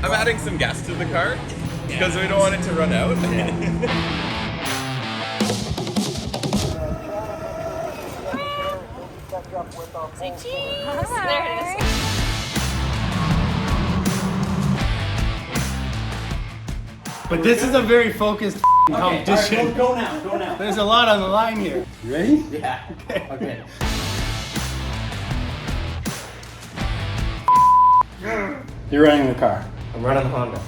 I'm adding some gas to the car because we don't want it to run out. Say cheese! There it is. But this is a very focused competition. Right, go now. There's a lot on the line here. You ready? Yeah. Okay. You're running the car. I'm running the Honda.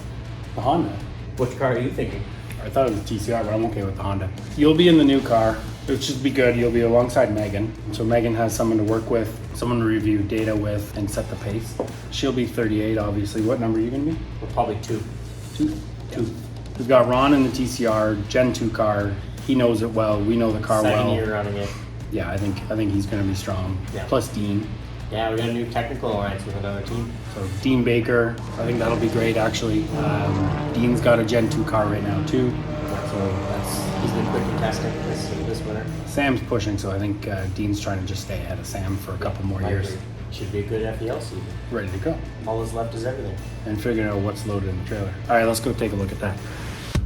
The Honda? Which car are you thinking? I thought it was TCR, but I'm okay with the Honda. You'll be in the new car, which should be good. You'll be alongside Megan. So Megan has someone to work with, someone to review data with, and set the pace. She'll be 38, obviously. What number are you going to be? We're probably 2. 2? 2. We've got Ron in the TCR, Gen 2 car. He knows it well. We know the car well. Second year running it. Yeah, I think he's going to be strong. Yeah. Plus Dean. Yeah, we got a new technical alliance with another team. So Dean Baker, I think that'll be great actually. Dean's got a Gen 2 car right now too. So He's been quick in testing this winter. Sam's pushing, so I think Dean's trying to just stay ahead of Sam for a couple more years. Should be a good FEL season. Ready to go. All that's left is everything. And figuring out what's loaded in the trailer. All right, let's go take a look at that.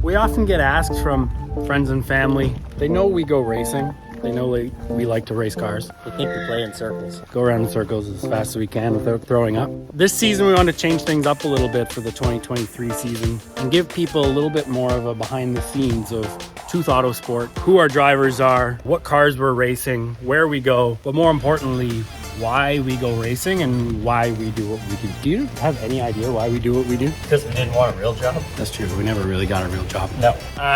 We often get asked from friends and family. They know we go racing. They know we like to race cars. I think we play in circles. Go around in circles as fast as we can without throwing up. This season, we want to change things up a little bit for the 2023 season and give people a little bit more of a behind the scenes of TWOth Autosport, who our drivers are, what cars we're racing, where we go, but more importantly, why we go racing and why we do what we do. Do you have any idea why we do what we do? Because we didn't want a real job. That's true. We never really got a real job. No.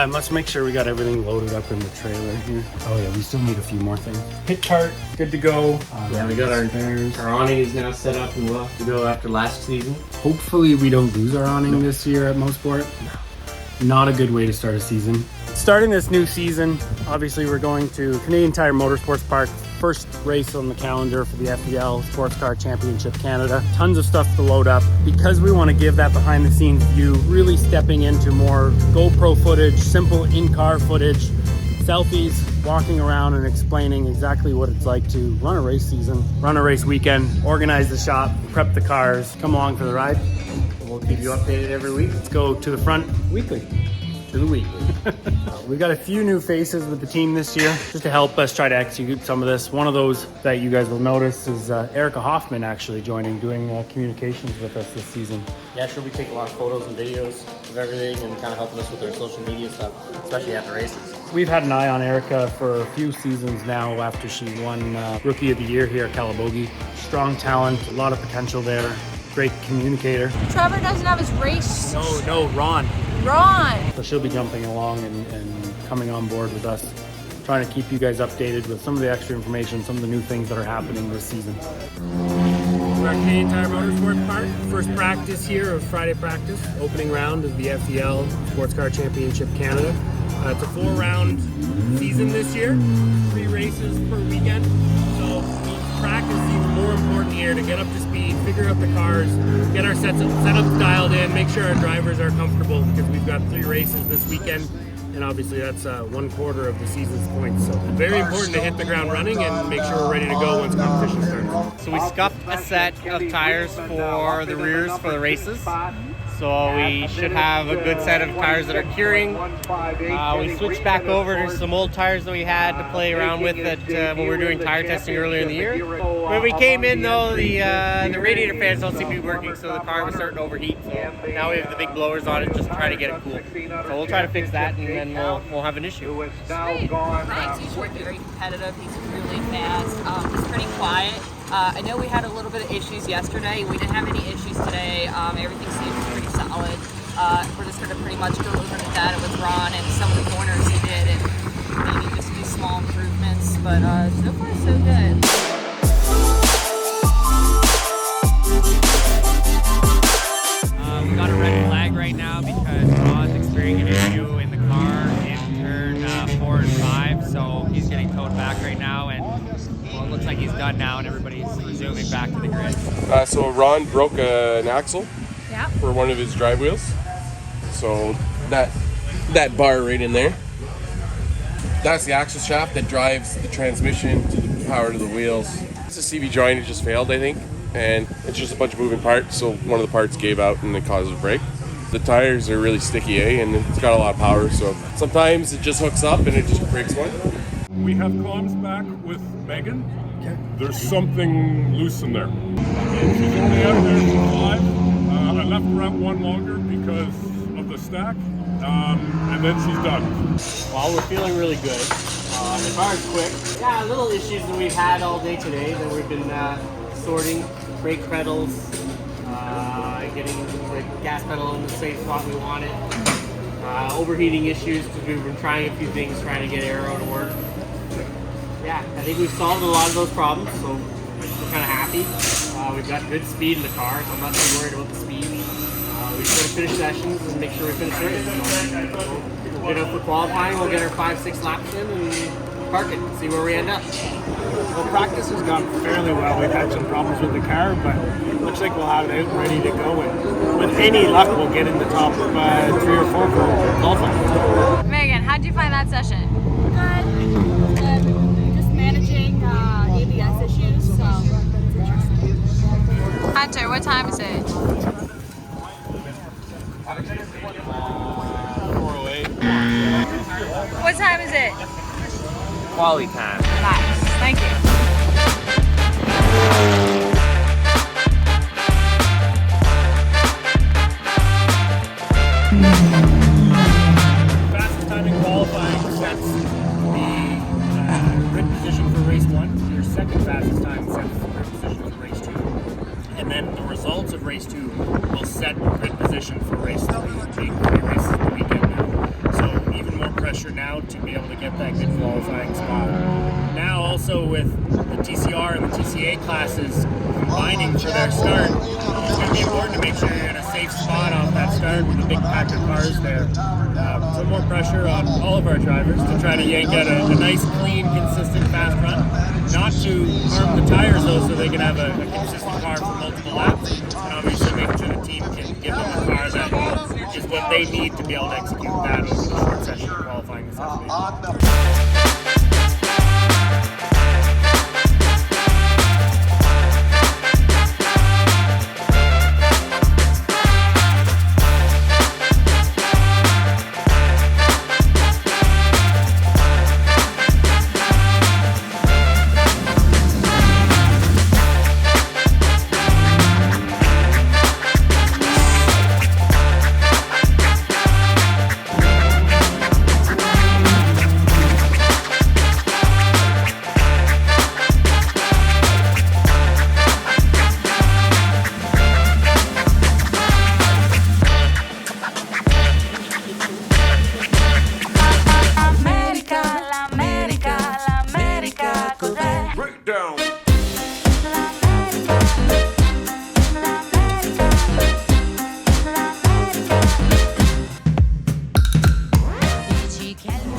Let's make sure we got everything loaded up in the trailer here. Oh yeah, we still need a few more things. Pit chart, good to go. Yeah, we got our awning is now set up and we'll have to go after last season. Hopefully we don't lose our awning this year at Mosport. No. Not a good way to start a season. Starting this new season, obviously we're going to Canadian Tire Motorsports Park. First race on the calendar for the FEL Sports Car Championship Canada. Tons of stuff to load up. Because we want to give that behind the scenes view, really stepping into more GoPro footage, simple in-car footage, selfies, walking around and explaining exactly what it's like to run a race season, run a race weekend, organize the shop, prep the cars, come along for the ride. We'll keep you updated every week. Let's go to the front weekly. To the weekly. We've got a few new faces with the team this year just to help us try to execute some of this. One of those that you guys will notice is Erica Hoffman actually joining, doing communications with us this season. Yeah, she'll be taking a lot of photos and videos of everything and kind of helping us with our social media stuff, especially at the races. We've had an eye on Erica for a few seasons now after she won Rookie of the Year here at Calabogie. Strong talent, a lot of potential there. Great communicator. Trevor doesn't have his race. No, Ron. Ron! So she'll be jumping along and coming on board with us, trying to keep you guys updated with some of the extra information, some of the new things that are happening this season. We're at Canadian Tire Motorsports Park. First practice here of Friday practice. Opening round of the FEL Sports Car Championship Canada. It's a 4-round season this year, 3 races per weekend. So practice is even more important here to get up to speed, figure out the cars, get our setups dialed in, make sure our drivers are comfortable because we've got 3 races this weekend. And obviously that's 1/4 of the season's points. So very important to hit the ground running and make sure we're ready to go once competition starts. So we scuffed a set of tires for the rears for the races. So we should have a good set of tires that are curing. We switched back over to some old tires that we had to play around with when we were doing tire testing earlier in the year. When we came in though, the radiator fans don't seem to be working, so the car was starting to overheat. So now we have the big blowers on it just to try to get it cool. So we'll try to fix that and then we'll have an issue. Sweet. Ryan's usually very competitive. He's really fast. He's pretty quiet. I know we had a little bit of issues yesterday. We didn't have any issues today. Everything seems pretty solid. We're just going to pretty much go over the data with Ron and some of the corners he did and maybe just do small improvements. But so far, so good. We got a red flag right now because Ron's experiencing an issue in the car in turn 4 and 5. So he's getting towed back right now and it looks like he's done now and everybody's resuming back to the grid. So Ron broke an axle Yeah. for one of his drive wheels. So that bar right in there, that's the axle shaft that drives the transmission to the power to the wheels. The CV joint just failed, I think. and it's just a bunch of moving parts, so one of the parts gave out and it caused a break. The tires are really sticky, and it's got a lot of power, so sometimes it just hooks up and it just breaks one. We have comms back with Megan. There's something loose in there. She's only out there for 5. I left her at 1 longer because of the stack, and then she's done. Well, we're feeling really good. The car's quick. Yeah, little issues that we've had all day today that we've been sorting. Brake pedals, getting the gas pedal in the safe spot we want it. Overheating issues because we've been trying a few things, trying to get aero to work. Yeah, I think we've solved a lot of those problems, so we're kind of happy. We've got good speed in the car, so I'm not too worried about the speed. We just got to finish sessions and make sure we finish race. So we'll get up for qualifying, we'll get our 5-6 laps in and park it and see where we end up. Well, practice has gone fairly well. We've had some problems with the car, but it looks like we'll have it out ready to go. And with any luck, we'll get in the top 3 or 4 for qualifying. Megan, how'd you find that session? Good. Just managing ABS issues, so it's interesting. Hunter, what time is it? 408. What time is it? Quality time. Nice. Thank you. Fastest time in qualifying sets the grid position for race 1. Your second fastest time sets the grid position for race 2. And then the results of race 2 will set the grid position for race 3. Being 3 races in the weekend now. So even more pressure now to be able to get that good qualifying spot. Now also with the TCR and the TCA classes combining for their start, it's going to be important to make sure you're in a safe spot off that start with a big pack of cars there. So more pressure on all of our drivers to try to yank out a nice, clean, consistent, fast run. Not to harm the tires though, so they can have a consistent car for multiple laps. And obviously make sure the team can give them a car that is what they need to be able to execute that over the short session of qualifying this afternoon.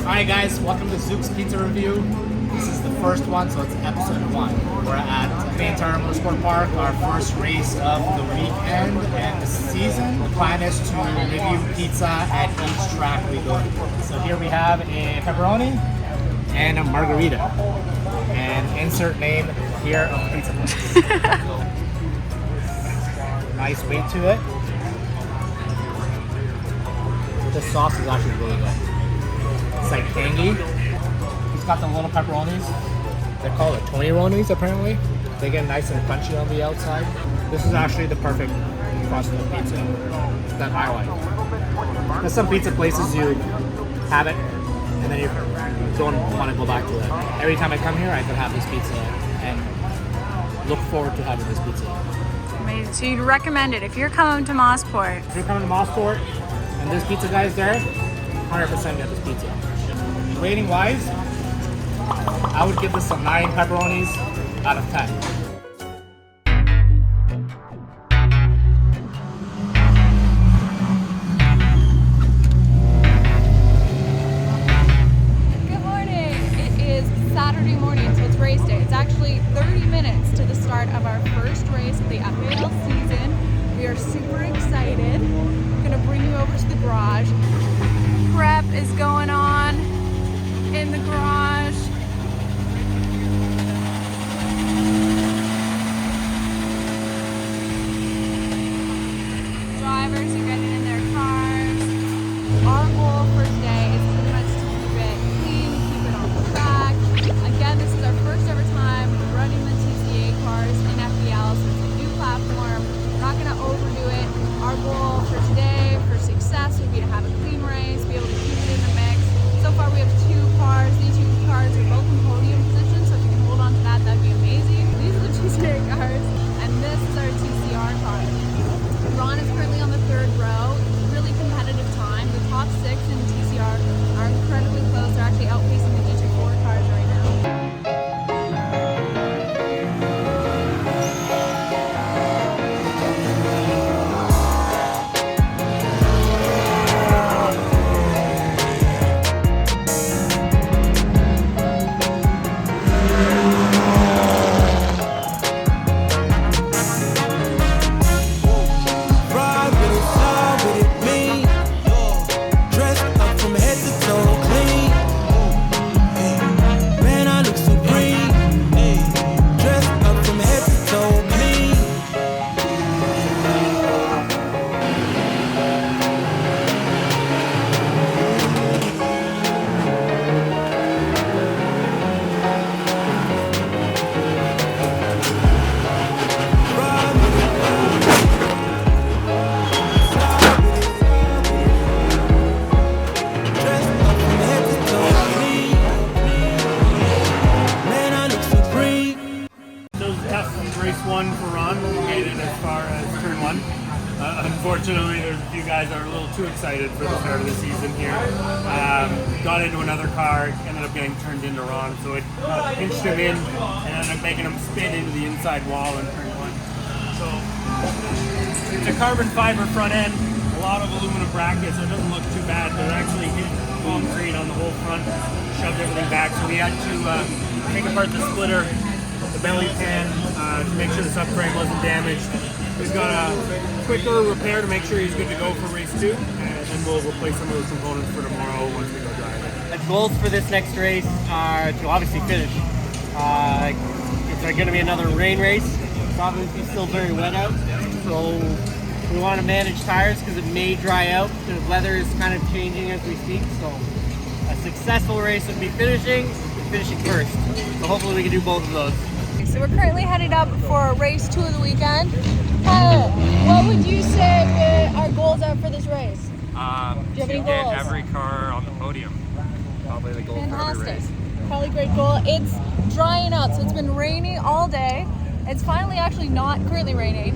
Alright guys, welcome to Zook's Pizza Review. This is the first one, so it's episode 1. We're at Canadian Tire Motorsports Park, our first race of the weekend and the season. The plan is to review pizza at each track we go to. So here we have a pepperoni and a margarita. And insert name here of the pizza place. Nice weight to it. This sauce is actually really good. It's like tangy. It's got the little pepperonis. They call it Tony-ronis apparently. They get nice and crunchy on the outside. This is actually the perfect crust of pizza that I like. There's some pizza places you have it and then you don't want to go back to it. Every time I come here I can have this pizza and look forward to having this pizza. Amazing. So you'd recommend it if you're coming to Mossport. If you're coming to Mossport and this pizza guy is there, 100% get this pizza. Rating wise, I would give this a 9 pepperonis out of 10. Good morning. It is Saturday morning, so it's race day. It's actually 30 minutes to the start of our first race of the FEL season. We are super excited. I'm gonna bring you over to the garage. Prep is going on in the garage. race 1 for Ron. We made it as far as turn 1. Unfortunately, there's a few guys that are a little too excited for the start of the season here. Got into another car, ended up getting turned into Ron, so it pinched him in and ended up making him spin into the inside wall in turn 1. So it's a carbon fiber front end, a lot of aluminum brackets, so it doesn't look too bad, but it actually hit concrete on the whole front, shoved everything back, so we had to take apart the splitter, the belly pan, to make sure the subframe wasn't damaged. We've got a quicker repair to make sure he's good to go for race 2, and then we'll replace some of those components for tomorrow once we go driving. The goals for this next race are to obviously finish. It's going to be another rain race. It's obviously still very wet out, so we want to manage tires because it may dry out. The weather is kind of changing as we speak, so a successful race would be finishing first. So hopefully we can do both of those. So we're currently headed up for race 2 of the weekend. What would you say our goals are for this race? Do you have any get goals? every car on the podium. Probably the goal for every Fantastic. race. Probably a great goal. It's drying out, so it's been raining all day. It's finally actually not currently raining,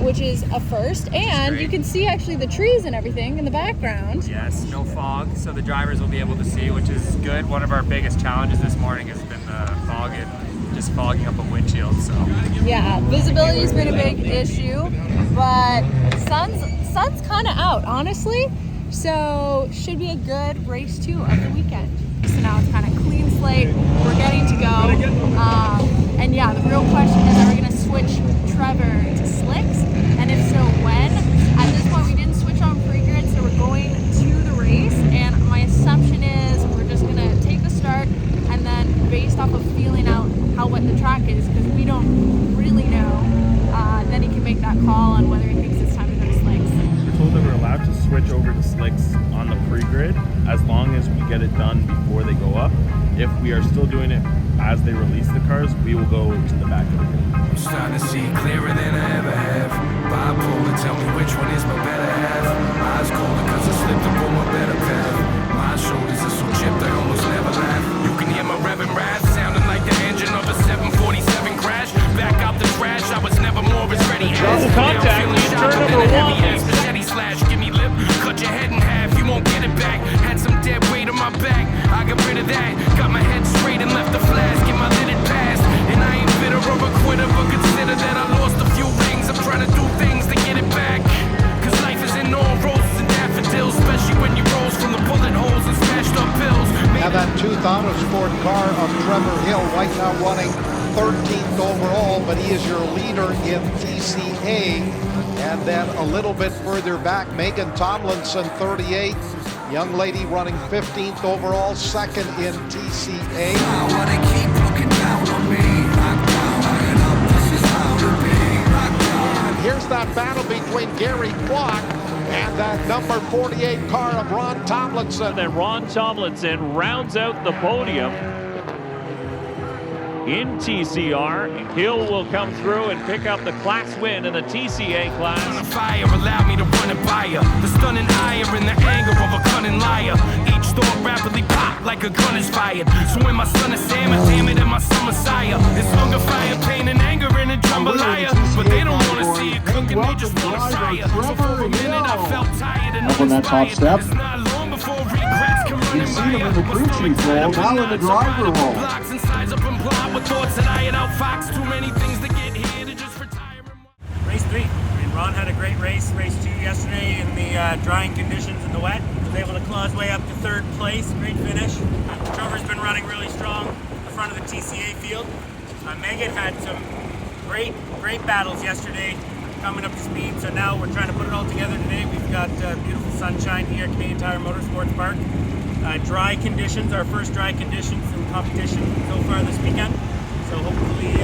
which is a first. And you can see actually the trees and everything in the background. Yes, no fog, so the drivers will be able to see, which is good. One of our biggest challenges this morning has been the fog and just fogging up a windshield. So yeah, visibility has been a big issue, but sun's kind of out, honestly. So should be a good race 2 of the weekend. So now it's kind of clean slate. We're getting to go. And yeah, the real question is, are we going to switch Trevor to slicks? And if so, when? At this point, we didn't switch on pre-grid, so we're going to the race. And my assumption is we're just going to take the start, and then based off of feeling out how wet the track is, because we don't really know, then he can make that call on whether he thinks it's time to go to slicks. We're told that we're allowed to switch over to slicks on the pre-grid as long as we get it done before they go up. If we are still doing it as they release the cars, we will go to the back of the grid. I'm starting to see clearer than I ever have. Bipolar, tell me which one is my better half. Eyes colder cause I slipped up on my better path. My shoulders are so chipped I almost never laugh. You can hear my revving wrath sounding like the engine of a 747 crash. Back out the trash, I was never more as ready as. Contact, turn number 1. Machete slash, give me lip, cut your head in half, you won't get it back. Had some dead weight on my back, I got rid of that. Got my head straight and left the flask, get my lidded past. And I ain't bitter or a quitter, but consider that I lost a few rings. I'm trying to do things to get it back. Cause life isn't all roses and daffodils, especially when you rose from the bullet holes and smashed up pills. Now that TWOth Autosport car of Trevor Hill right now running 13th overall, but he is your leader in TCA. And then a little bit further back, Megan Tomlinson, 38th. Young lady running 15th overall, second in TCA. And here's that battle between Gary Block and that number 48 car of Ron Tomlinson. Then Ron Tomlinson rounds out the podium in TCR. Hill will come through and pick up the class win in the TCA class. Fire allowed me to run it by her. The stunning ire and the anger of a cunning liar. Each thought rapidly pop like a gun is fired. So when my son is Sam, I damn it, and my son Messiah. It's hunger, fire, pain, and anger in a jambalaya. But they don't want to see it cooking, they just want to fry it. So for a minute I felt tired and uninspired. It's not long before regrets come running by you. In the crew chief role, now in the driver role. Blocks and size up and block with thoughts that I had outfoxed. Too many things to get here to just retire. Race 3. Ron had a great race 2 yesterday in the drying conditions in the wet. Was able to claw his way up to 3rd place, great finish. Trevor's been running really strong in the front of the TCA field. Megan had some great battles yesterday, coming up to speed, so now we're trying to put it all together today. We've got beautiful sunshine here at Canadian Tire Motorsports Park. Dry conditions, our first dry conditions in competition so far this weekend. So hopefully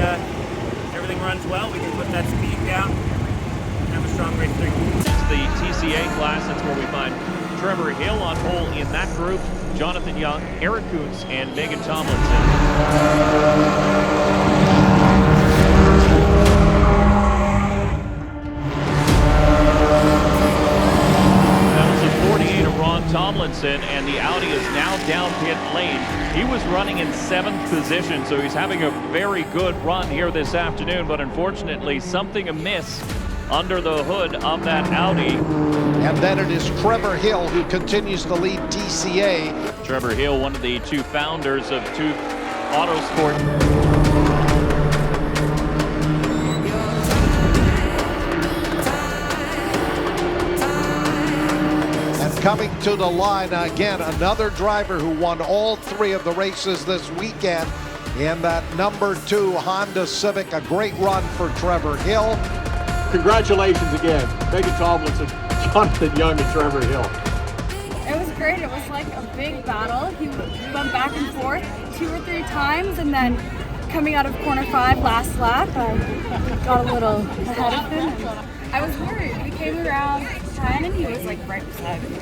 everything runs well. We can put that speed down and have a strong race 3. It's the TCA class. That's where we find Trevor Hill on pole in that group, Jonathan Young, Eric Kuntz, and Megan Tomlinson. Tomlinson, and the Audi is now down pit lane. He was running sitting in 7th position, so he's having a very good run here this afternoon, but unfortunately something amiss under the hood of that Audi. And then it is Trevor Hill who continues to lead TCA. Trevor Hill, one of the 2 founders of Autosport. Coming to the line again, another driver who won all 3 of the races this weekend in that number 2 Honda Civic. A great run for Trevor Hill. Congratulations again, Megan Tomlinson, Jonathan Young, and Trevor Hill. It was great. It was like a big battle. He went back and forth 2 or 3 times, and then coming out of corner 5 last lap, I got a little ahead of him. I was worried. We came around 10 and he was like right beside me.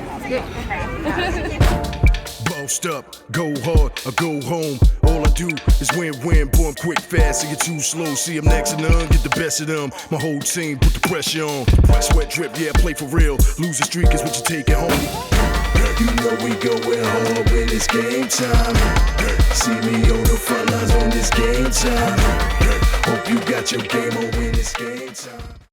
Bossed up, go hard or go home. All I do is win, boy, I'm quick, fast, so you're too slow. See, I'm next to none, get the best of them. My whole team put the pressure on. Sweat drip, yeah, play for real. Lose the streak is what you take it home. You know we going hard when it's game time. See me on the front lines when it's game time. Hope you got your game on when it's game time.